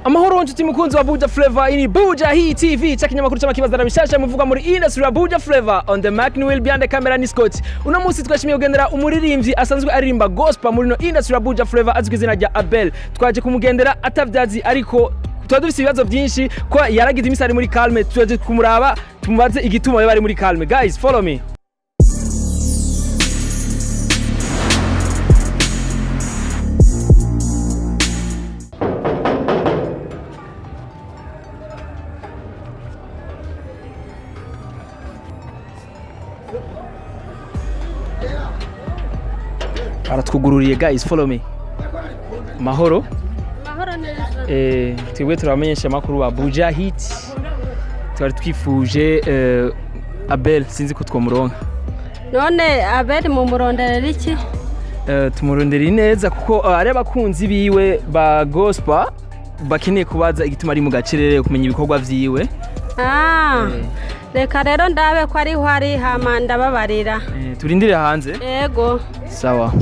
Amahoro nshuti mukunzi wa Buja Flavor ini Buja Hit TV chakinyamakuru cy'amakibazana bishasha muvuga muri industry ya Buja Flavor on the mic will behind the camera ni Scott. Uno munsi twashimiye kugendera umuririmbyi asanzwe aririmba gospel muri no industry ya Buja Flavor azwi izina rya Abel. Twaje kumugendera atavyazi ariko twadufise ibibazo byinshi ko yaragize imisari muri calme twaje kumuraba tumubaze igituma bari muri calme. Guys, follow me. Aratwugururiye guys, follow me. Mahoro neza. Twebwe turamenyesha makuru wa Buja Hit. Twari twifuje Abel sinzi ko twomuronka. None Abel mu muronderera iki? Tumurondera neza kuko ari abakunzi biwe ba gospel bakeneye kubaza igituma ari mu gacerere kumenya ibikorwa vyiwe. Reka rero ndabe ko ari hari hama ndababarira. Turindire hanze. Yego. Sawa.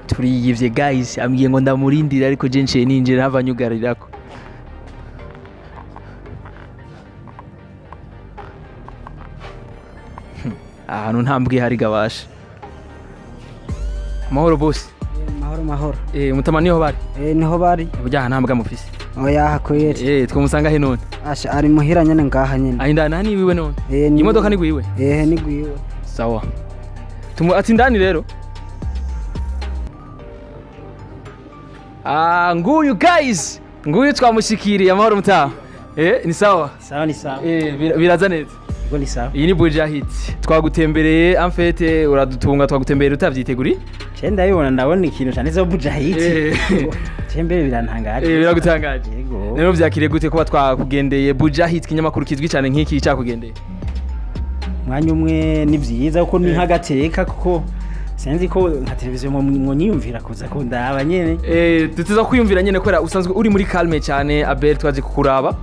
Turiyivye guys, ambwiye ngo ndamurindira ariko je nce ninjira havanyugarirako. Ahantu ntambwe hari gabasha. Mahoro boss. Mahoro. Mutama niho bari? Niho bari. Burya ntambwe mufise. Oya hakwere. Twomusanga he none? Asha ari muhira nyene ngaha nyene. Ahinda nani wiwe none? Imodoka ni gwiwe? Ni gwiwe. Sawa. Ati ndani rero? Nguyu guys. Nguyu twamushikiriye amahoro mutaha. Ni sawa? Sawa ni sawa. Biraza neza. Ubwo ni sawa. Iyi ni Buja Hit. Twagutembereye en fait uradutunga twagutembereye utavyiteguri? Cenda yibona ndabona ikintu cyanditseho Buja Hit. Cembere birantangaje. Biragutangaje. Yego. Rero vyakire gute kuba twakugendeye Buja Hit kinyamakuru kizwi cyane nk'iki cyakugendeye? Mwanya umwe ni vyiza kuko ni nk'agateka kuko senzi ko nka televiziyo ngo nyiyumvira kuza kundaba nyene. Tuza kwiyumvira nyene kwera usanzwe uri muri calme cyane Abel twaje kukuraba.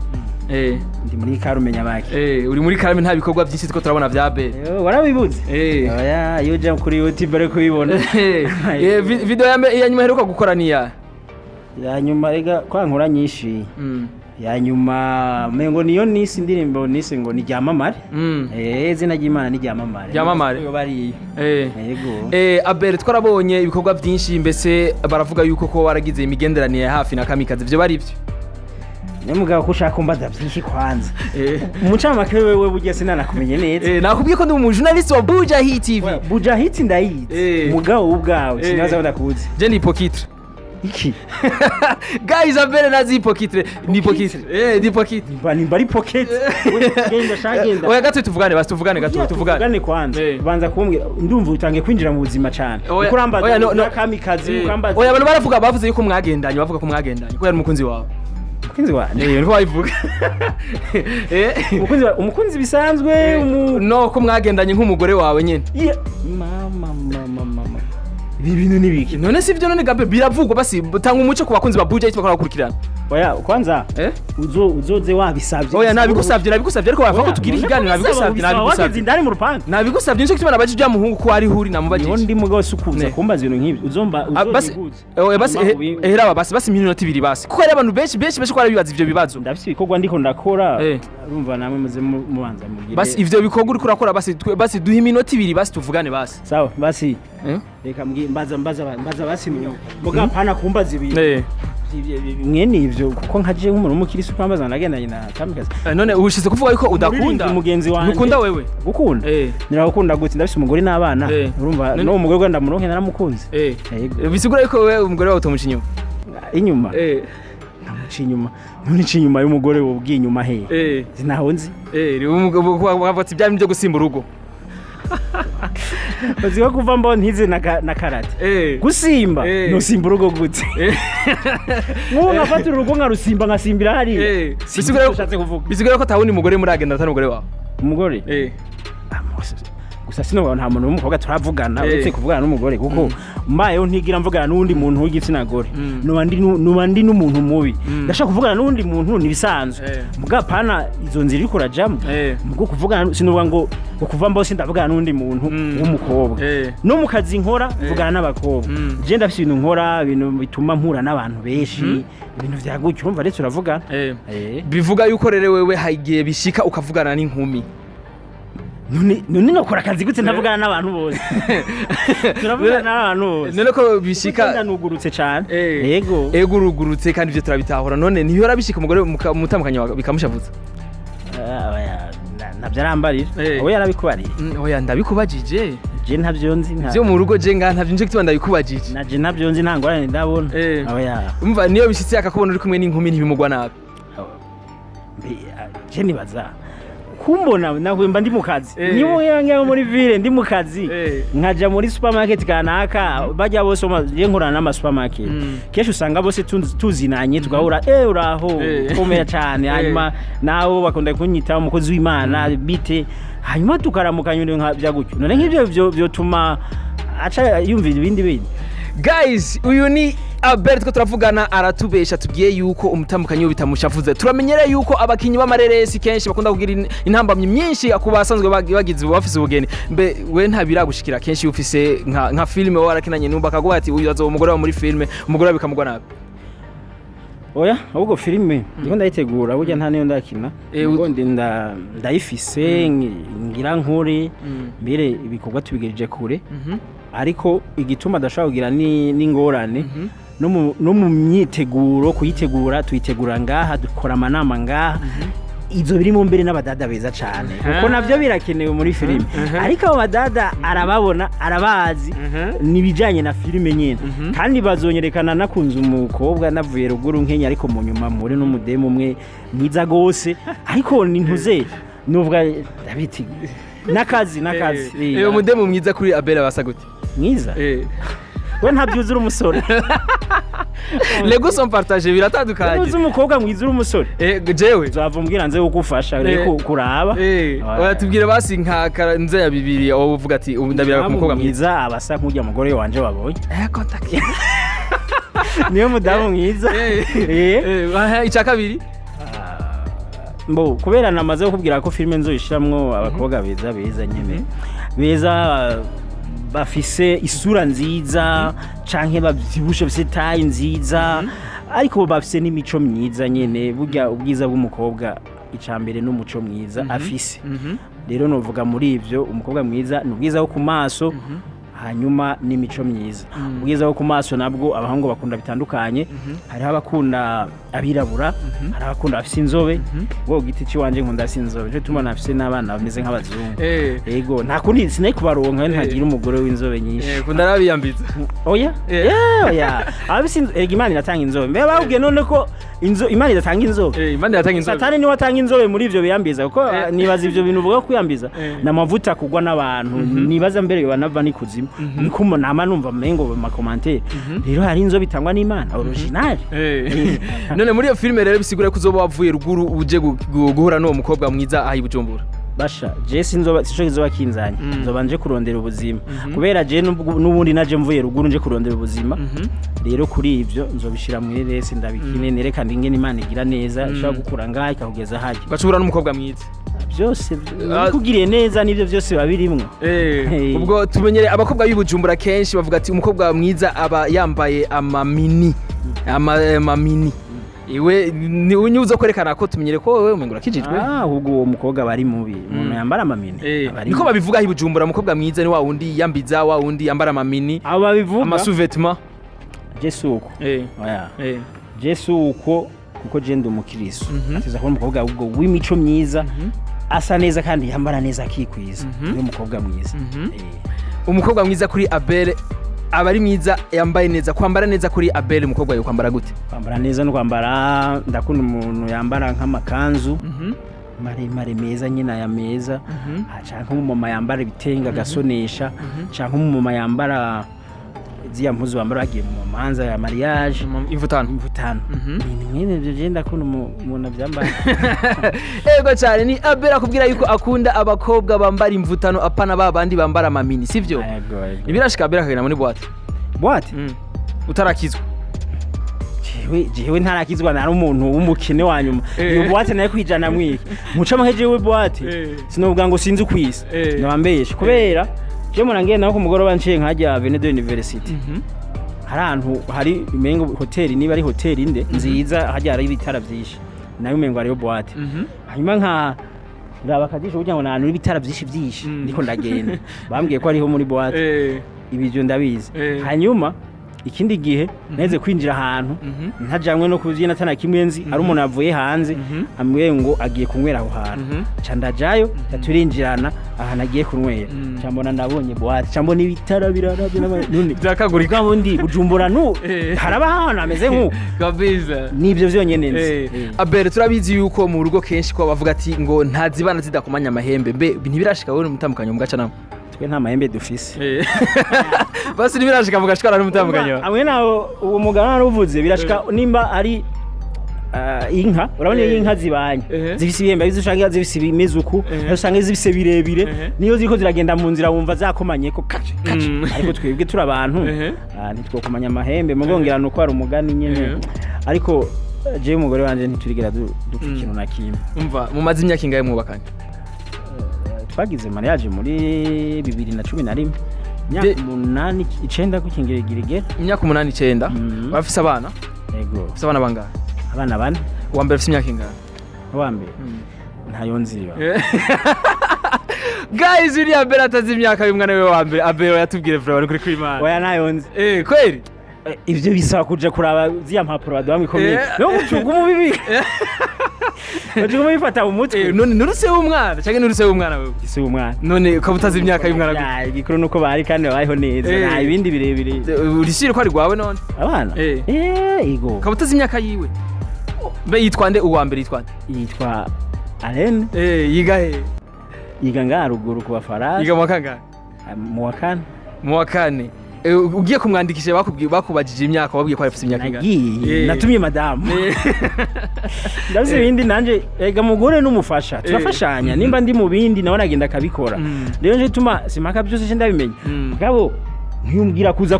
Ndi muri calme nyabaki. Uri muri calme nta bikorwa byinshi two turabona vya Abel. Warabibuze? Oya yoje kuri YouTube bare kubibona. Video ya nyuma heruka gukora niya. Ya nyuma rega kwa nkora nyinshi. Ya nyuma mengo niyo nisi ndirimbo nisi ngo ni ryamamare. Izina ry'Imana ni ryamamare. Ryamamare. Yo bari. Yego. Abel twarabonye ibikorwa byinshi mbese baravuga yuko ko waragize imigenderanire hafi na Kamikazi byo bari byo. Nemugabo ko ushaka kumbaza byinshi kwanza. Umucamake wewe bugiye sinanakumenye neza. Nakubwiye ko ndi umujournalist wa Buja Hit TV. Buja Hit ndayizi. Mugabo ubwawe sinaza ndakuzi. Je ni hypocrite. Iki? Guys, Abel nazi hypocrite. Ni hypocrite. Ni hypocrite. Ni bari pocket. Genda shagenda. Oya gato tuvugane basi tuvugane gato tuvugane. Tuvugane kwanza. Banza kumbwira ndumva utangiye kwinjira mu buzima cyane. Ukurambaza no Kamikazi ukambaza. Oya abantu baravuga bavuze yuko mwagendanye bavuga ko mwagendanye. Ko yari umukunzi wawe. Umukunzi wawe? Niko bayivuga. Umukunzi bisanzwe no ko mwagendanye nk'umugore wawe nyene. Mama. Ibi bintu nibiki? None si byo none gabe biravugwa basi tanga umuco ku bakunzi ba Buja Hit bakora gukurikirana. Oya kwanza uzoze wabisabye. Oya nabigusabye ariko bavuga ko tugira ikiganiro nabigusabye ndari mu rupande. Nabigusabye nje kituma nabaje bya muhungu ko ari huri namubajije. Ndi mugabo sukuza kumbaza ibintu nk'ibi uzomba basi ehera basi iminota 2 basi. Kuko ari abantu benshi ko ari bibaza ivyo bibazo. Ndafise ibikorwa ndiko ndakora. Urumva namwe muze mubanza mugire. Basi ivyo bikorwa uri kurakora basi duhe iminota 2 basi tuvugane basi. Sawa basi. Reka mbaza basi mugabo pana kumbaza ibintu. Mwene ivyo kuko nkaje nk'umuntu w'umukirisi kwambaza nagendanye na Kamikazi. None ushize kuvuga yuko udakunda umugenzi wanje. Ukunda wewe? Gukunda? Nirakunda gute ndafise umugore n'abana. Urumva no umugore gwanda muronke naramukunze. Bisigura yuko wewe umugore wawe utamuca inyuma. Inyuma? Namuca inyuma. None ici inyuma y'umugore wo bwiye inyuma he? Sinaho nzi. Wavuga bya byo gusimba urugo. Baziwa kuva mbo ntize na karate. Gusimba no simba urugo gute. Ngo ngafata urugo ngarusimba ngasimbira hari. Bisigura ko tawuni mugore muragenda atari umugore wawe. Umugore? gusa sino nta muntu w'umukobwa turavugana uretse kuvugana n'umugore kuko mbayeho ntigira mvugana n'undi muntu w'igitsina gore nubandi n'umuntu mubi ndashaka kuvugana n'undi muntu nibisanzwe muga pana izo nzira iri kurajamo mugo kuvugana sinuvuga ngo kuva mbose ndavugana n'undi muntu w'umukobwa no mu kazi nkora mvugana n'abakobwa je ndafite ibintu nkora ibintu bituma mpura n'abantu benshi ibintu vyagutyo urumva rero turavugana bivuga yuko rero wewe hagiye bishika ukavugana n'inkumi none nokora akazi gute ndavugana n'abantu bose turavugana n'abantu bose none ko bishika ndanugurutse cyane ego urugurutse kandi ivyo turabitahura none niyo rabishika umugore mutamukanya bikamushavuza nabyo arambarira wowe yarabikubariye oya ndabikubajije je ntavyo nzi byo mu rugo je ntavyo nje kitwa ndabikubajije naje ntavyo nzi ntangorane ndabona oya umva niyo bishitse akakubona uri kumwe n'inkumi ntibimugwa nabi je nibaza kumbona nahwemba ndi mu kazi niyo yange muri ville ndi mu kazi nkaja muri supermarket kanaka bajya bose je nkorana n'ama supermarket kesho usanga bose tuzinanye tugahura uraho komera cyane hanyuma nawo bakunda kunyita umukozi w'Imana bite hanyuma tukaramukanya nka bya gutyo none nk'ibyo byo tuma aca yumvira ibindi bindi guys uyu ni Albert ko turavugana aratubesha tubwiye yuko umutambukanyi wo bitamushavuze turamenyera yuko abakinyi b'amareresi kenshi bakunda kugira intambamye myinshi akubasanzwe bagize bafise ubugeni mbe we ntabiragushikira kenshi ufise nka filme warakinanye numba akaguha ati uyu azo umugore wa muri filme umugore bikamugwa nabi oya ahubwo filme ndiko ndayitegura burya nta niyo ndakina ngo ndayifise ngira nkuri mbere ibikorwa tubigejeje kure ariko igituma adashaka kugira n'ingorane no mu myiteguro kuyitegura tuyitegura ngaha dukora amanama ngaha izo birimo mbere n'abadada beza cyane kuko navyo birakenewe muri filime ariko abo badada arababona arabazi nibijanye na filime nyene kandi bazonyerekana nakunze umukobwa navuye ruguru nkenya ariko mu nyuma muri n'umudemo umwe mwiza gose ariko nintuze nuvuga David nakazi umudemo mwiza kuri Abel basa gute mwiza we ntabyuzura umusore lego son partage biratandukanye uzi umukobwa mwiza uri umusore jewe zava mbwira nze ugufasha reko kuraba tubwire basi nka nze ya bibiri aho uvuga ati ndabira ku mukobwa mwiza abasa nk'ujya mugore wanje wabonye contact niyo mudamu mwiza ica kabiri mbo kubera namaze kukubwira ko filime nzoyishiramwo abakobwa beza nyene beza bafise isura nziza canke bavyibushe bafise tayi nziza ariko bafise n'imico myiza nyene burya ubwiza bw'umukobwa icambere n'umuco mwiza afise rero novuga muri ivyo umukobwa mwiza n'ubwiza bwo ku maso hanyuma n'imico myiza ubwiza bwo ku maso nabwo abahungu bakunda bitandukanye hari abakunda abirabura hari abakunda afise inzobe wo giti ciwanje nkunda afise inzobe cyo tumana afise n'abana bameze nk'abazungu yego nta kundi sinai kubaronka ntagira umugore w'inzobe nyinshi kunda rabiyambiza oya oya abise Imana iratanga inzobe mbe babwiye none ko Imana iratanga inzobe Imana iratanga inzobe Satani niwe atanga inzobe muri ivyo biyambiza kuko nibaza ivyo bintu uvuga kwiyambiza n'amavuta kugwa n'abantu nibaza mbere banava ni kuzimu niko nama numva mengo mu commentaire rero hari inzobe bitangwa n'Imana original none muri iyo filme rero bisigura ko uzoba wavuye ruguru uje guhura n'uwo mukobwa mwiza ahi Bujumbura basha je sinzoba sico kinzanye nzoba nje kurondera ubuzima kubera je n'ubundi naje mvuye ruguru nje kurondera ubuzima rero kuri ivyo nzobishira muri resi ndabikine nerekana ingene Imana igira neza ishaka gukura ngaha ikageza haje bacubura n'umukobwa mwiza byose kugiriye neza nivyo byose babirimwe ubwo tumenyere abakobwa b'Ibujumbura kenshi bavuga ati umukobwa mwiza aba yambaye amamini iwe ni unyuzo kwerekana ko tumenyere ko wewe umengura kijijwe ahubwo uwo mukobwa bari mubi umuntu yambara amamini niko babivuga Ibujumbura umukobwa mwiza ni wa wundi yambiza wa wundi yambara amamini abo babivuga amasuvetement Jesuko oya Jesuko kuko je ndi umukristo atiza ko umukobwa ubwo w'imico myiza asa neza kandi yambara neza akikwiza ni umukobwa mwiza umukobwa mwiza kuri Abel abari mwiza yambaye neza kwambara neza kuri Abel umukobwa yo kwambara gute kwambara neza no kwambara ndakunda umuntu yambara nk'amakanzu maremare meza nyina ya meza canke umumama yambara ibitenga gasonesha canke umumama yambara ziya mpuzu bambara bagiye mu manza ya mariage imvutano nyine ibyo genda kuno umuntu abyambara. Ego cyane ni Abel akubwira yuko akunda abakobwa bambara imvutano apana babandi bambara amamini sivyo? Ibirashika Abel akagenda muri boîte utarakizwa. Jewe ntarakizwa na umuntu w'umukene wa nyuma. Iyo boîte nayo kwijana mwiki muca amaheje we boîte sinovuga ngo sinzi kwisa nabambeshe kubera je murangiye naho ku mugoroba nciye nkajya Venedo University harantu hari imengo hotel niba ari hotel inde nziza hajya ari ibitara byinshi nayo umengo ariyo boîte hanyuma nka ndaba kadisho kugira ngo nanu ibitara byinshi ndiko ndagenda bambwiye ko ariho muri boîte ibijyo ndabizi hanyuma ikindi gihe neze kwinjira ahantu ntajamwe no kuvyina tana kimwenzi ari umuntu avuye hanze amwe ngo agiye kunywera aho hantu candajayo yaturinjirana ahantu agiye kunywera cyambona nabonye boîte cyambona ibitara birarabye none byakagurika bundi Bujumbura haraba hano ameze nkuko kabiza nibyo vyonyene nzi. Abel turabizi yuko mu rugo kenshi ko bavuga ati ngo ntazibana zidakomanya amahembe mbe ntibirashika wowe mutambukanye mu gaca nawe twe nta mahembe dufise basi ntibirashika mugashikara n'umutambukanye amwe nawo uwo mugana naruvuze birashika nimba ari inka urabona inka zibanye zifise ibihembe bizushangira zifise ibimezuku usanga zifise birebire niyo ziko ziragenda mu nzira wumva zakomanye ko kace ariko twebwe turi abantu ntitwokomanya amahembe mugongera nuko ari umugani nyene ariko je umugore wanje ntiturigera dupfa ikintu na kimwe. Umva mu mazi imyaka ingahe mwubakanye? Twagize mariage muri 2011 imyaka 8-9 kukingeregere imyaka 8-9 bafise abana yego bafise abana bangahe? Abana 4 uwa mbere afise imyaka ingahe? Uwa mbere ntayo nziba guys uri Abel atazi imyaka y'umwana we wa mbere Abel yatubwire vraiment kuri kwimana oya nayo nzi kweli ivyo bisaba kuja kuraba ziya mpapuro baduha mikomeye no gucuga umubibi bajuga mubifata mu mutwe none nuruse w'umwana cyangwa nuruse w'umwana wewe isi w'umwana none ukabutaza imyaka y'umwana ya igikuru nuko bari kandi babayeho neza nta ibindi birebire urishire ko ari gwawe none abana ego ukabutaza imyaka yiwe be yitwa nde uwa mbere yitwa Alain yiga nga ruguru ku bafaransa yiga mu kangahe? Mu wa kane ugiye kumwandikisha bakubajije imyaka wabwiye ko afite imyaka ingahe? Natumye madame ndavuze ibindi nanje ega mugore n'umufasha turafashanya nimba ndi mu bindi nawe nagenda akabikora rero nje tuma simaka byose ndabimenya gabo ntiyumbwira kuza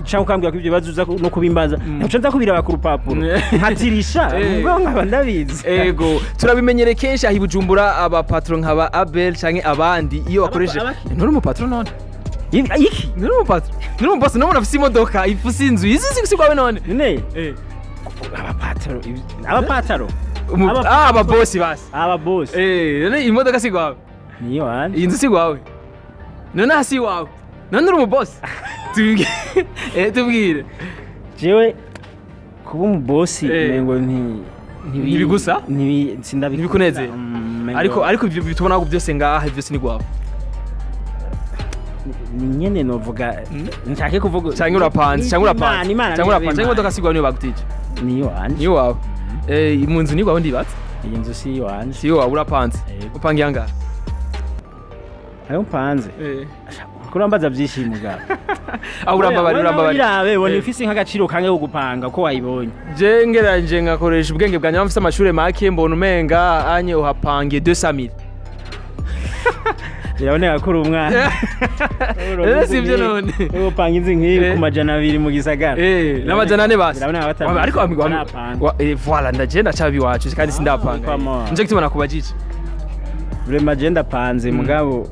cyangwa ukambwira ko ibyo bazuza no kubimbaza ntaco nza kubiraba ku rupapuro nkatirisha ubwo nkaba ndabizi. Ego turabimenyere kenshi ahi Bujumbura aba patron nkaba Abel canke abandi iyo bakoreshe nturi mu patron none iki nuri mu boss none afise imodoka ifuse inzu izi sigwawe none abapataro aba boss basi aba boss none imodoka sigwawe niyo wandi inzu sigwawe none hasi wawe none uri mu boss tubwire jewe kuba mu boss mengo ntibigusa ntibikuneze ariko ibyo bitubona ko byose ngaha byose ni gwawe nyene novuga nshake kuvuga cyangwa urapanze cyangwa imodoka sigwawe niyo bagutije niyo wawe mu nzu ni gwawe ndibatse iyi nzu si wanje si wawe urapanze upangiye angahe? ayo mpanze kurambaza byishimuga urambabari wone ufise nk'agaciro kange ko gupanga ko wayibonye je ngeranje ngakoresha ubwenge bwanjye mfise amashure make mbona umenga anye uhapangiye 200,000 biraboneka ko uri umwana sivyo none upanga inzu nk'iyi ku majana 2 mu gisagara n'amajana 4 basi ariko voilà ndagenda cabi wacu kandi sindapanga nje kitubona kubajije vraiment agenda panze mugabo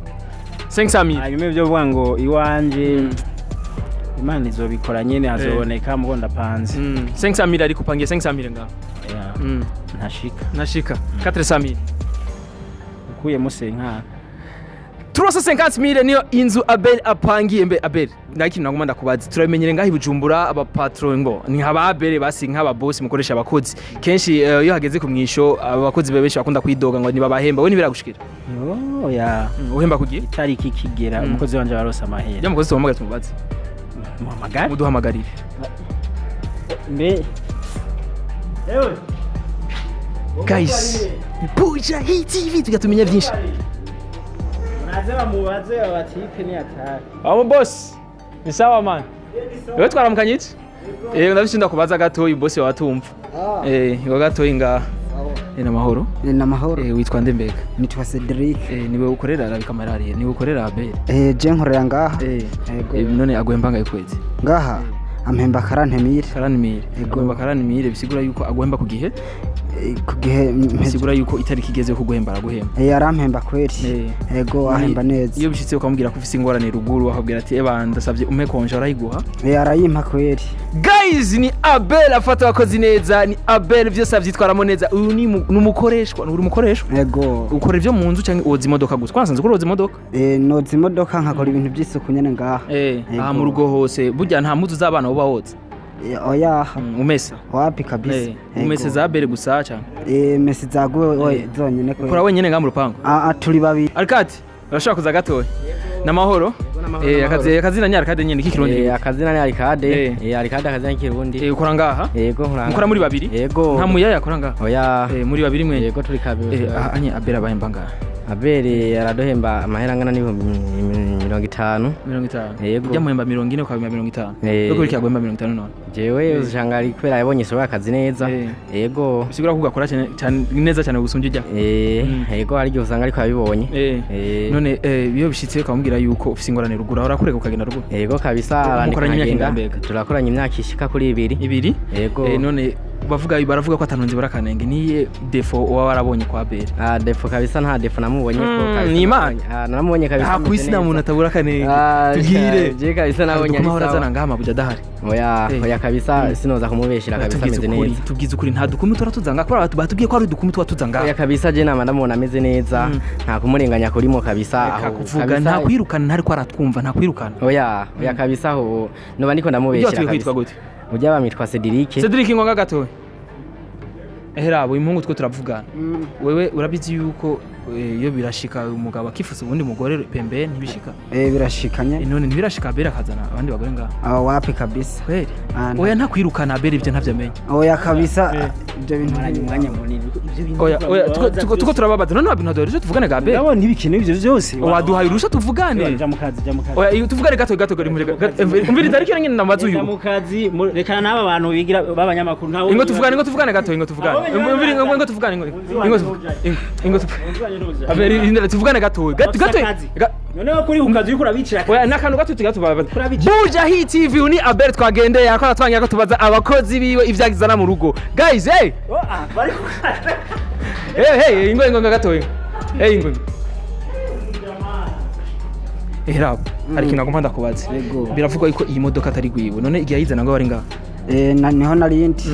500,000 hanyuma ibyo vuga ngo iwanje Imana izobikora nyene hazoboneka mugo ndapanze 500,000 ariko upangiye 500,000 ngaho ntashika 400,000 ukuyemo senkana 350,000 niyo inzu Abel apangiye mbe Abel ndaki naguma ndakubaza turamenyere ngaho Bujumbura aba patron ngo ni haba Abel basi nk'aba boss mukoresha abakozi kenshi iyo hageze ku mwisho abakozi bebeshi bakunda kwidoga ngo nibabahemba we nibiragushikira ya uhemba kugiye itariki kigera umukozi wanje barosa amahera ya mukozi tumuhamagara tumubaze muduhamagarire mbe ewe guys Buja TV tugatumenya byinshi Azeba mubaze abatipe ni atari. Abo boss. Ni sawa man. wewe twaramukanye iki ndabishinda kubaza gato boss watumva ngo gato inga namahoro namahoro witwa nde mbega nitwa Cedric niwe ukorera Rabi Kamarari niwe ukorera Abel je nkorera ngaha none agwemba ngayikwezi ngaha ampemba 40,000 agwemba 40,000 bisigura yuko agwemba kugihe bisigura yuko itariki igeze ko guhemba araguhemba arampemba kweri yego ahemba neza iyo bishitse ukamubwira ko ufise ingorane ruguru akabwira ati ndasavye umpe konje arayiguha arayimpa kweri guys ni Abel afata abakozi neza ni Abel vyose avyitwaramo neza uyu ni umukoreshwa uri umukoreshwa yego ukora ivyo mu nzu cyangwa oza imodoka gusa kwanza ko oza imodoka noza imodoka nkakora ibintu by'isuku nyene ngaha aha mu rugo hose burya nta muzu z'abana uba woza oya umesa wapi kabisa umese za Abel gusa cyane mesi zaguwe zonyene ko ukora wenyene nga mu rupango turi babiri Arikati urashaka kuza gatoya namahoro akazina ni Arikade nyene kikirundi akazina ni Arikade Arikade akazina kikirundi ukora ngaha yego mukora muri babiri yego nta muyaya akora ngaha oya muri babiri mwe yego turi kabiri anye Abel abahemba ngaha Abel aradohemba amahera angana n'ibihumbi 50 yego ujya muhemba 40 ukabima 50 uko uriki agwemba 50 none jewe uzanga ari kwera yabonye isura akazi neza yego bisigura ko ugakora cyane neza cyane gusumbye ujya yego ari gihe usanga ariko yabibonye none iyo bishitse ukamubwira yuko ufise ingorane rugura urakureka ukagenda ruguru yego kabisa arandika turakoranye imyaka ishika kuri 2 yego none baravuga ko atanonze barakanenge niye defo uba warabonye kwa Abel defo kabisa nta defo namubonye ko kabisa ni imana namubonye kabisa ku isi nta muntu atabura kanenge tubwire je kabisa nabonye ari sawa zana ngaha mabuja dahari oya kabisa sinoza kumubeshira kabisa ameze neza tubwize ukuri nta dukumi turatuzanga ko batubwiye ko ari dukumi twatuzanga oya kabisa je nama ndamubona ameze neza nta kumurenganya kurimo kabisa aho kuvuga nta kwirukana ntari ko aratwumva nta kwirukana oya kabisa aho noba ndiko ndamubeshira kabisa ujya bamitwa Cedric ngo ngagato Herabo impungu twe turavugana wewe urabizi yuko iyo birashika umugabo akifuza ubundi mugore pembe ntibishika birashikanye none ntibirashika Abel akazana abandi bagore ngaha wapi kabisa kweli oya nta kwirukana Abel ibyo ntavyamenye oya kabisa ibyo bintu maranye umwanya munini oya tuko turababaza none wabintu dore tuvugane ga Abel nabo ntibikene ibyo byose waduhaye urusha tuvugane jya mukazi oya tuvugane gato gari umvira tariki nyine namazu uyu mukazi rekana n'aba bantu bigira babanyamakuru ntawo ingo tuvugane gato umvira ingo tuvugane Abel indira tuvugane gato noneho kuri ukazi yuko urabicira oya nakantu gato Buja Hit TV uni Abel twagendeye akora twangiye ko tubaza abakozi biwe ivyagizana mu rugo guys ingo gato ingo Herabo ari kintu agomba ndakubaza biravugwa yuko iyi modoka atari gwiwe none igihe yizana ngo bari ngaha niho narindi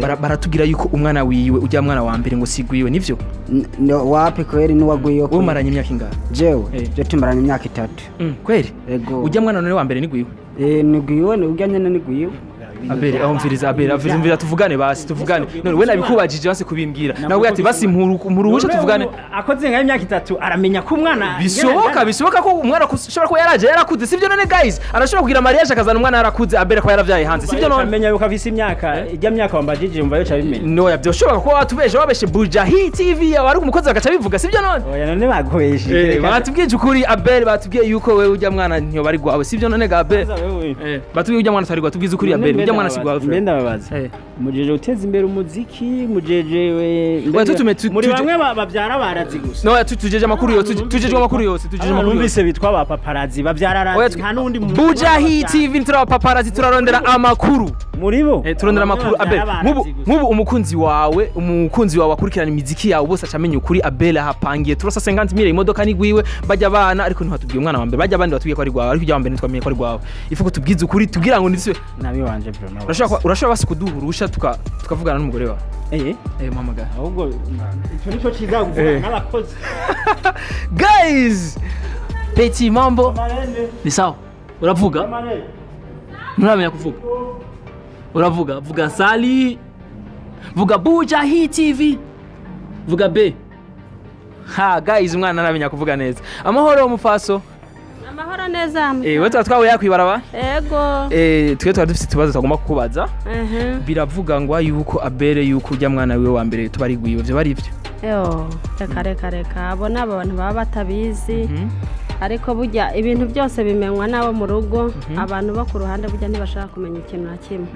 baratugira yuko umwana wiwe ujya mwana wa mbere ngo sigwiwe nivyo wapi kweli nuwagwiwe wowe maranye imyaka ingahe jewe je tumaranye imyaka 3 kweli ujya mwana none wa mbere nigwiwe nigwiwe ujya nyene nigwiwe Abel aho mviriza Abel tuvugane basi tuvugane none we nabikubajije basi kubimbwira nawe ati basi mpuruhusha tuvugane akoze nka imyaka 3 aramenya ko umwana bisoboka ko umwana kushobora ko yarakuze sivyo none guys arashobora kugira mariage akazana umwana yarakuze Abel ko yaravyaye hanze sivyo none amenya yuko afise imyaka ijya myaka wambajije umva yo cabimenya no yabyoshobora ko wabeshe Buja Hit TV ari umukozi bagaca bivuga sivyo none oya none bagoyeshe batubwije ukuri Abel batubwiye yuko wewe ujya mwana ntiyo bari gwawe sivyo none ga Abel batubwiye ujya mwana tari gwa tubwize ukuri Abel mwana sigwa mbenda babaza mujeje uteza imbere umuziki mujeje muri bamwe babyara barazi gusa no tujeje amakuru yose numvise bitwa ba paparazzi babyara nta nundi Buja Hit TV tura paparazzi turarondera amakuru muri bo turondera amakuru Abel mubu umukunzi wawe akurikirana imiziki yawe bose acamenye ukuri Abel hapangiye turasa 50,000 imodoka ni gwiwe bajya abana ariko ntihatubwiye umwana wa mbere bajya abandi batubwiye ko ari gwawe ariko ijya mbere twamenye ko ari gwawe ifuko tubwize ukuri tugira ngo ndiswe nabi wanje bro urashobora basi kuduhurusha tukavugana n'umugore wawe mamagara ahubwo icyo nico kizaguvugana n'abakozi guys Petit mambo ni sawa uravuga nturamenya kuvuga uravuga vuga Sali vuga Buja Hit TV vuga B guys umwana naramenya kuvuga neza amahoro umufaso amahoro neza wewe twatwawe yakwibaraba yego twe twari dufite tubazo tagomba kukubaza biravuga ngo yuko Abel yuko ujya mwana wiwe wa mbere tubari gwiwe byo bari byo reka abona abantu baba batabizi ariko burya ibintu byose bimenywa n'abo mu rugo abantu bo ku ruhande burya ntibashaka kumenya ikintu na kimwe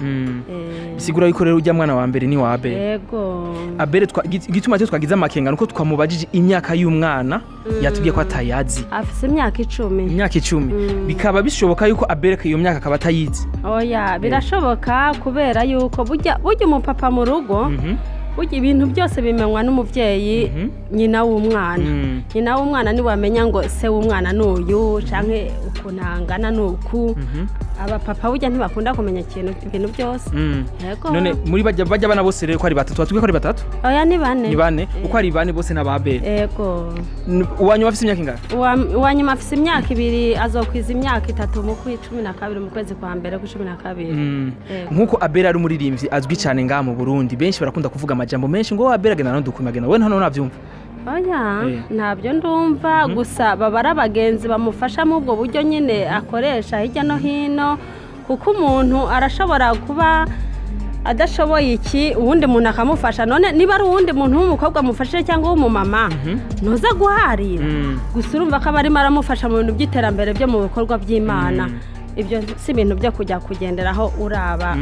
bisigura yuko rero ujya mwana wa mbere ni wa Abel. yego Abel igituma cyo twagize amakenga nuko twamubajije imyaka y'umwana yatubwiye ko atayazi. afise imyaka 10. Imyaka 10 bikaba bishoboka yuko Abel iyo myaka akaba atayizi. oya birashoboka kubera yuko burya umupapa mu rugo burya ibintu byose bimenywa n'umuvyeyi nyina w'umwana. nyina w'umwana ni wamenya ngo se w'umwana n'uyu canke ukunangana n'uku. abapapa burya ntibakunda kumenya ibintu byose. yego none muri bajya bana bose rero ko ari batatu batubwiye ko ari batatu. oya ni bane. ni bane uko ari bane bose n'aba Abel. yego uwanyuma afise imyaka ingana? uwanyuma afise imyaka 2 azokwiza imyaka 3 mu kwezi 12 mu kwezi kwa mbere ku 12. nkuko Abel ari umuririmbyi azwi cyane ngaha mu Burundi benshi barakunda kuvuga amajambo menshi ngo Abel agenda no dukumagena we hano navyumva. oya ntabyo ndumva gusa baba ari abagenzi bamufasha mu ubwo buryo nyine akoresha hirya no hino kuko umuntu arashobora kuba adashoboye iki uwundi muntu akamufasha. none niba ari uwundi muntu w'umukobwa amufashije cyangwa w'umumama ntuza guharira gusa urumva ko aba arimo aramufasha mu bintu by'iterambere byo mu bikorwa by'Imana. ibyo si ibintu byo kujya kugenderaho uraba.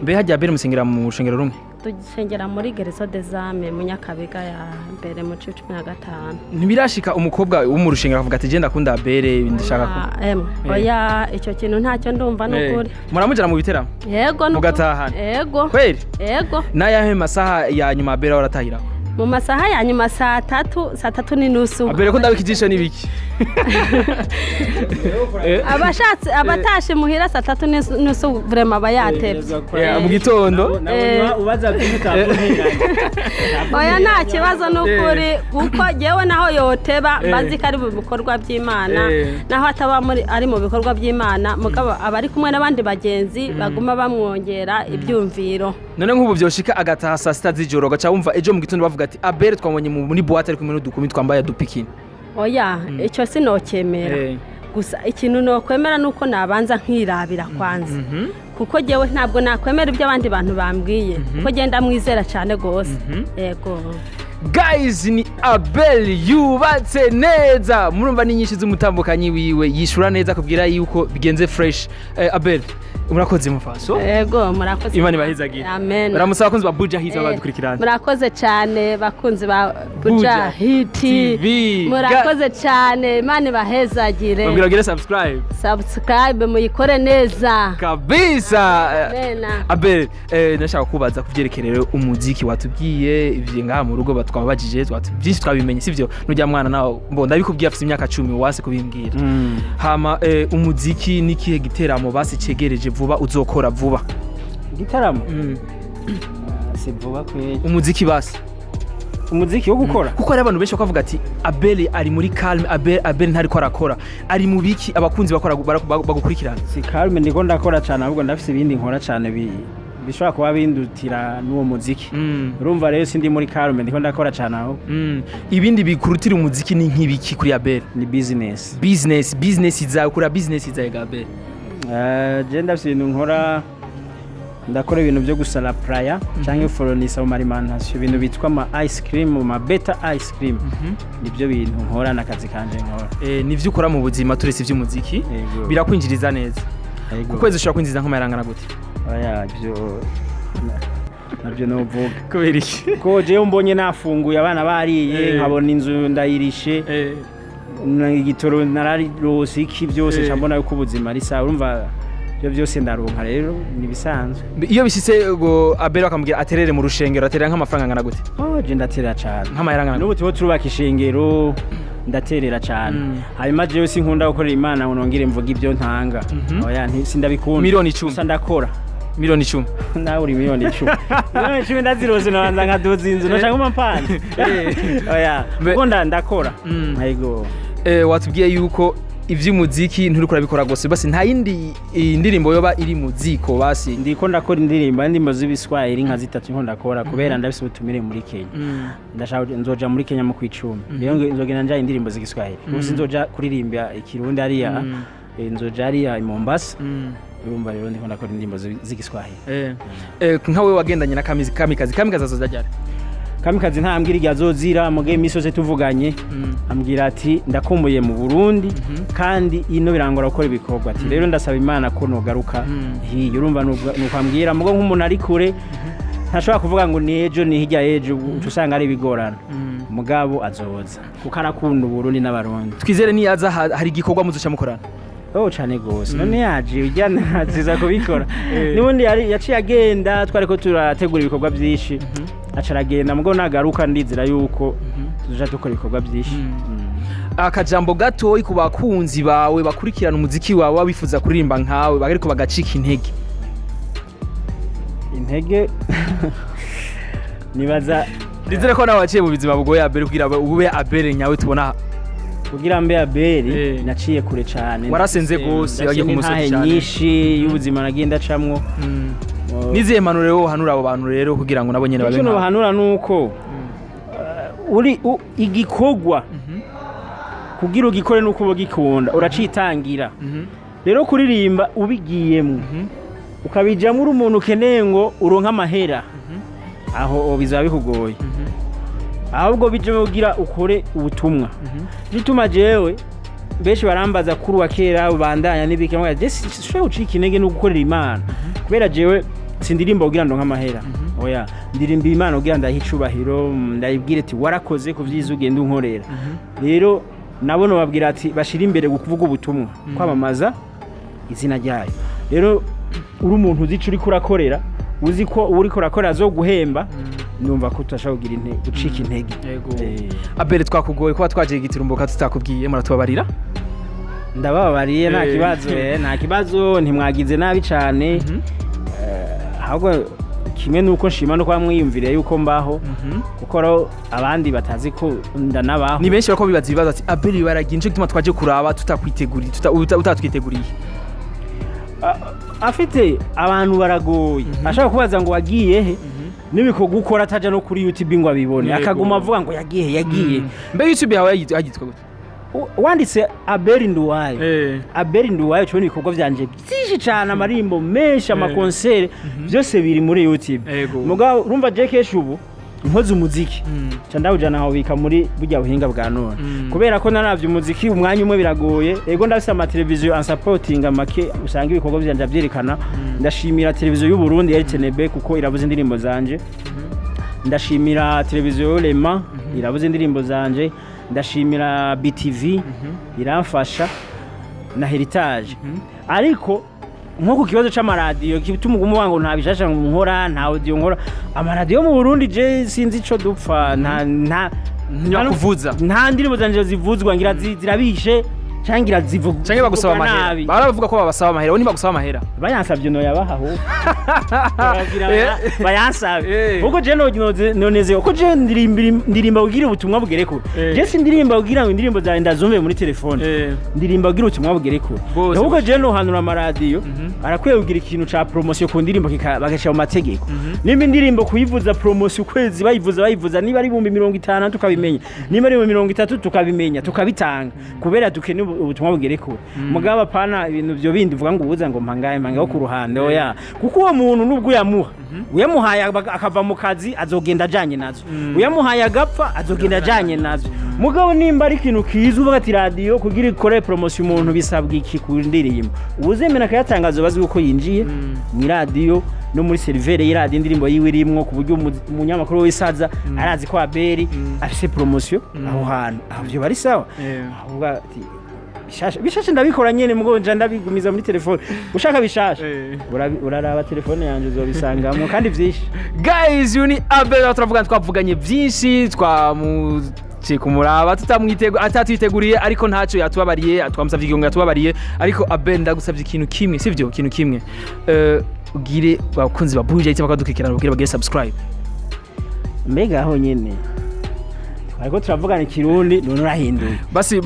mbe hajya Abel musengera mu rushengero rumwe? dusengera muri Gereso des Ames mu Nyakabiga ya mbere mu 15. ntibirashika umukobwa wo mu rushengero avuga ati genda kunda Abel ndashaka ko oya icyo kintu ntacyo ndumva n'ukuri. muramujana mu biteramo? yego mugatahana? yego kweli? yego nayahe masaha ya nyuma Abel waratahira? mu masaha ya nyuma saa 3 n'inusu. Abel ko ndabikijisho nibiki? abatashe muhira saa 3 n'inusu vraiment bayatevye mu gitondo. ubaza oya nta kibazo n'ukuri kuko jewe naho yoteba bazi ko ari mu bikorwa by'Imana naho ataba ari mu bikorwa by'Imana mugabo abari kumwe n'abandi bagenzi baguma bamwongera ibyumviro. none nk'ubu byoshika agataha saa 6 z'ijoro gaca wumva ejo mu gitondo bavuga ati Abel twabonye muri boîte ari kumwe n'udukumi twambaye dupikini. oya icyo sinokemera gusa ikintu nokwemera nuko nabanza nkirabira kwanza kuko jewe ntabwo nakwemera ibyo abandi bantu bambwiye kuko genda mwizera cyane gose. yego guys ni Abel yubatse neza murumva n'inyinshi z'umutambukanyi wiwe yishura neza kubwira yuko bigenze fresh. Abel murakoze mufaso. yego murakoze. Imana ibahizagira. amen. baramusaba bakunzi ba Buja Hit badukurikirana. murakoze cyane bakunzi ba Buja Hit TV. murakoze cyane Imana ibahezagire. babwira subscribe muyikore neza kabisa. amen. Abel nashaka kubaza kuvyerekerera umuziki watubwiye ivye ngaha mu rugo twabajije byinshi twabimenye sivyo nujya mwana nawe mbonda bikubwiye afite imyaka 10 wase kubimbwira. hama umuziki nikihe giteramo basi cegereje vuba uzokora vuba? Gitaramo si vuba kweli umuziki basi umuziki wo gukora kuko ari abantu benshi bakavuga ati Abel ari muri calme Abel ntari ko arakora ari mu biki abakunzi bakora bagukurikirana? si calme ndiko ndakora cyane ahubwo ndafise ibindi nkora cyane bishobora kuba bindutira n'uwo muziki. urumva rero sindi muri calme ndiko ndakora cyane aho. ibindi bikurutira umuziki ni nk'ibiki kuri Abel? ni business izawe kuri business izawe Abel? je ndafise ibintu nkora ndakora ibintu byo gusala playa cyangwa foronisa mu alimentation ibintu bitwa ama ice cream ma beta ice cream nibyo bintu nkora nakazi kanje nkora. nivyo ukora mu buzima turese ivy'umuziki birakwinjiriza neza ukwezi ushobora kwinjiza nk'amarangana gute? oya nabyo novuga kubera iki? ko je mbonye nafunguye abana bariye nkabona inzu ndayirishe igitoro nararose iki byose cyambona yuko ubuzima ari sawa urumva byo byose ndaronka rero ni bisanzwe. iyo bishitse ngo Abel akamubwira aterere mu rushengero aterera nk'amafaranga ngana gute? je ndaterera cyane nk'amayaranga n'ubu tubo turubaka ishengero ndaterera cyane. hanyuma jewe sinkunda gukorera Imana unongere mvuga ibyo ntanga. oya sindabikunda. miliyoni 10 ndakora miliyoni 10 nawe uri miliyoni 10 miliyoni 10 ndaziroze nabanza nkadoza inzu nashaka umapana. oya kuko ndakora. yego watubwiye yuko ivy'umuziki nturi kurabikora gose basi nta yindi indirimbo yoba iri muziko basi? ndiko ndakora indirimbo z'ibiswahili nka 3 nko ndakora kubera ndabise ubutumire muri Kenya. ndashaka nzoja muri Kenya mu kwicuma rero nzogenda nja indirimbo z'Igiswahili gusa nzoja kuririmba ikirundi ariya nzoja ariya i Mombasa. urumva rero ndiko ndakora indirimbo z'Igiswahili. nkawe wagendanye na Kamikazi azozajya Kamikazi ntambwira igihe azozira mugihe imisi yose tuvuganye ambwira ati ndakumbuye mu Burundi kandi ino birangora gukora ibikorwa ati rero ndasaba Imana ko nogaruka hiyo urumva nukwambwira mugo nk'umuntu ari kure ntashobora kuvuga ngo ni ejo ni hirya ejo usanga ari bigorana mugabo azoza kuko arakunda Burundi n'abarundi twizere ni yaza hari igikorwa muzuca mukorana cyane gose none yaje ujyana ziza kubikora nibundi yaciye agenda twareko turategura ibikorwa byinshi acaragenda mugo nagaruka ndizira yuko tuja dukora ibikorwa byinshi akajambo gatoyi ku bakunzi bawe bakurikirana umuziki wawe wabifuza kuririmba nkawe bagariko bagacika intege nibaza ndizere ko nawe waciye mu bizima bugoye Abel kugira ube Abel nyawe tubona kugira mbe Abel naciye kure cyane warasenze gose yagiye ku musozi cyane nyinshi y'ubuzima nagenda camwo niziye manure wo hanura abo bantu rero kugira ngo nabo nyene babe cyo bahanura nuko uri igikogwa kugira ugikore nuko ubogikunda uracitangira rero kuririmba ubigiyemo ukabijamo uri umuntu ukeneye ngo uronka amahera aho bizaba bikugoye ahubwo bije kugira ukore ubutumwa bituma jewe beshi barambaza kuri wa kera ubandanya nibike mwa je ucika intege no gukorera Imana kubera jewe sindirimba kugira ndonka amahera oya ndirimba Imana kugira ndahicubahiro ndayibwire ati warakoze kuvyiza ugenda unkorera rero nabone babwira ati bashira imbere kuvuga ubutumwa kwamamaza izina ryayo rero uri umuntu uzica uri kurakorera uzi ko uri kurakorera zo guhemba numva ko tutashaka kugira gucika intege Abel twakugoye kuba twaje igiturumbuka tutakubwiye muratubabarira ndababariye nta kibazo ntimwagize nabi cyane ahubwo kimwe nuko nshima no kwa mwiyumvire yuko mbaho kuko abandi batazi ko ndanabaho ni benshi bako bibaza ibibazo ati Abel baraginje gituma twaje kuraba tutakwiteguriye utatwiteguriye afite abantu baragoye ashaka kubaza ngo wagiye he nibiko gukora ataja no kuri YouTube ngo abibone akaguma avuga ngo yagiye mbe YouTube yawe yagitwa gute wanditse Abel Nduwayo cyo ibikorwa byanje byinshi cyane amarimbo menshi amakonsere byose biri muri YouTube mugabo urumva JK ubu nkoze umuziki candawujana aho bika muri burya buhinga bwa none kubera ko naravye umuziki umwanya umwe biragoye ego ndafise ama televiziyo an supporting amake usanga ibikorwa byanje byerekana ndashimira televiziyo y'u Burundi RTNB kuko iravuze indirimbo zanje ndashimira televiziyo Lema iravuze indirimbo zanje ndashimira BTV iramfasha na Heritage ariko nko ku kibazo c'amaradiyo kituma umuvuga ngo ntabishasha nkora nta audio nkora amaradiyo mu Burundi je sinzi ico dupfa nta kuvuza nta ndirimbo zanje zivuzwa ngira zirabishe cangira zivuga cange bagusaba amahera baravuga ko babasaba amahera oni bagusaba amahera bayansabye no yabahaho bayansabe uko je noneze uko je ndirimba kugira ubutumwa bugereko je sindirimba kugira ngo indirimbo zawe ndazumve muri telefone ndirimba kugira ubutumwa bugereko uko je no hanura amaradiyo arakwiye kugira ikintu ca promotion ku ndirimbo bagashyira mu mategeko nimba indirimbo kuyivuza promotion ukwezi bayivuza niba ari 50 tukabimenya niba ari 30 tukabimenya tukabitanga kubera dukeneye ubutumwa bugereko mugaba pana ibintu byo bindi vuga ngo ubuza ngo mpangaye ku ruhande oya kuko uwo muntu nubwo uyamuhaye akava mu kazi azogenda ajanye nazo uyamuhaye agapfa azogenda ajanye nazo mugabo nimba ari ikintu kiza uvuga ati radio kugira ikore promotion umuntu bisabwa iki ku ndirimbo ubuzemena kayatangazo bazi uko yinjiye mu radio no muri serivere y'iradi indirimbo yiwe irimwo ku buryo umunyamakuru w'isaza arazi ko Abel afise promotion aho hantu avyo bari sawa avuga ati bishashe ndabikora nyene mugo nja ndabigumiza muri telefone ushaka bishashe uraraba telefone yanje uzobisangamo kandi vyinshi guys uni Abel twavuganye byinshi kumuraba atatwiteguriye ariko ntacyo yatubabariye twamusavye igihe ngo yatubabariye ariko Abel ndagusavye ikintu kimwe sivyo ikintu kimwe ugire bakunzi ba Buja ite bakadukikirana ubwire bagire subscribe mbega aho nyene ariko turavugana ikirundi none urahinduye basi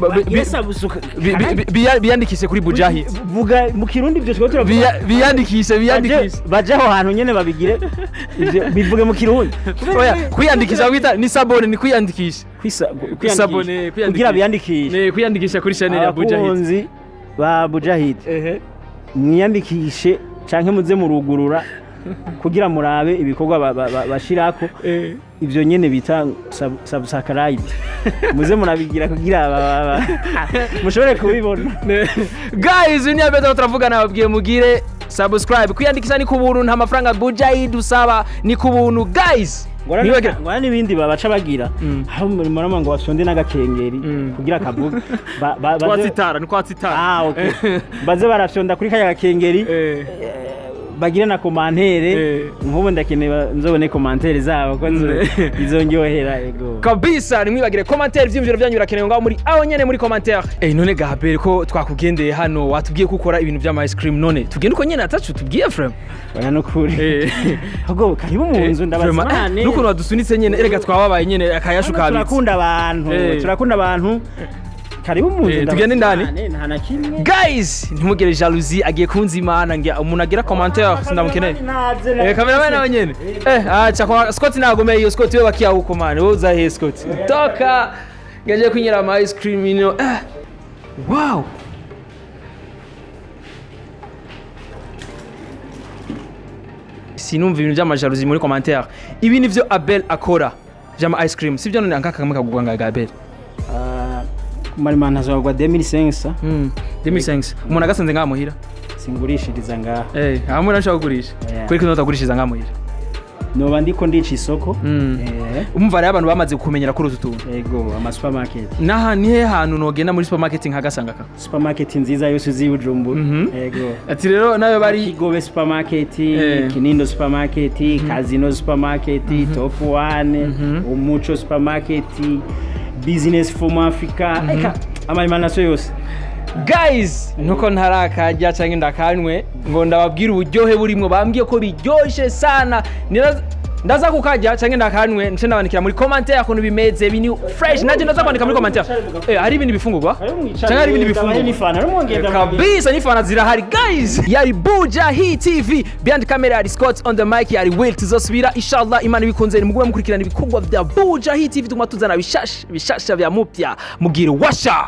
biyandikise kuri Buja Hit vuga mu kirundi byo twa turavuga biyandikise baje aho hantu nyene babigire bivuge mu kirundi oya kwiyandikisha kwita ni sabone ni kwiyandikisha sabone kugira biyandikishe kwiyandikisha kuri channel ya Buja Hit abakunzi ba Buja Hit mwiyandikishe canke muze murugurura kugira murabe ibikorwa bashirako ivyo nyene bita subscribe muze murabigira kugira mushobore kubibona. Guys ni abeta turavugana babwiye mugire subscribe kwiyandikisha ni kubuntu nta mafaranga Buja idusaba ni kubuntu guys. Ngora nibindi babaca bagira aho murama ngo basonde n'agakengeri kugira kavuga kwatsitara ni kwatsitara. Okay baze barafyonda kuri kaya gakengeri bagira na commentaire nkubu ndakeneye nzobone commentaire zabo ko izongyohera ego kabisa. Nimwibagire commentaire vy'imviro byanyu birakenewe ngaho muri aho nyene muri commentaire. None Gabel ko twakugendeye hano watubwiye gukora ibintu by'ama ice cream, none tugende uko nyene atacu tubwiye frame oya no kuri ahubwo karibu mu nzu ndabazimane nuko wadusunitse nyene erega twababaye nyene akayashu kabitse. Turakunda abantu karibu mu nzu tugende ndani nta na kimwe. Guys ntimugere jalousie agiye kunzimana ngira umuntu agira commentaire sindamukeneye cameraman nawe nyene acha kwa Scott nagomeye iyo Scott we bakiya huko man woza he Scott toka ngaje kunyira ama ice cream ino wow sinumva ibintu by'amajalousie muri commentaire. Ibi nivyo Abel akora by'ama ice cream sivyo none ankaka kamwe kagugwa nga Abel Marimana azogwa 2005 2005 umuntu agasanze ngamuhira singurishiriza ngaha hamwe nashaka kugurisha kuri kino utagurishiriza ngamuhira noba ndiko ndica isoko umva rero abantu bamaze kumenyera kuri utu tuntu yego ama supermarket naha nihe hantu nogenda muri supermarket nkagasanga ka supermarket nziza yose z'Ibujumbura yego ati rero nayo bari Kigobe supermarket Kinindo supermarket Casino supermarket Top One Umuco supermarket Business from Africa eka amaimana so yose. Guys nuko ntarakajya canke ndakanwe ngo ndababwira uburyohe burimo bambwiye ko biryoshe sana ndaza kukajya canke ndakanwe nce ndabandikira muri commentaire akuntu bimeze bini fresh naje ndaza kwandika muri commentaire hari ibindi bifungurwa canke hari ibindi bifungurwa kabisa n'ifana zirahari guys. Yari Buja Hit TV behind camera yari Scott on the mic yari Will tuzosubira inshallah imana bikunze mugube mukurikirana ibikorwa vya Buja Hit TV tuma tuzana bishasha vya mupya mugire washa.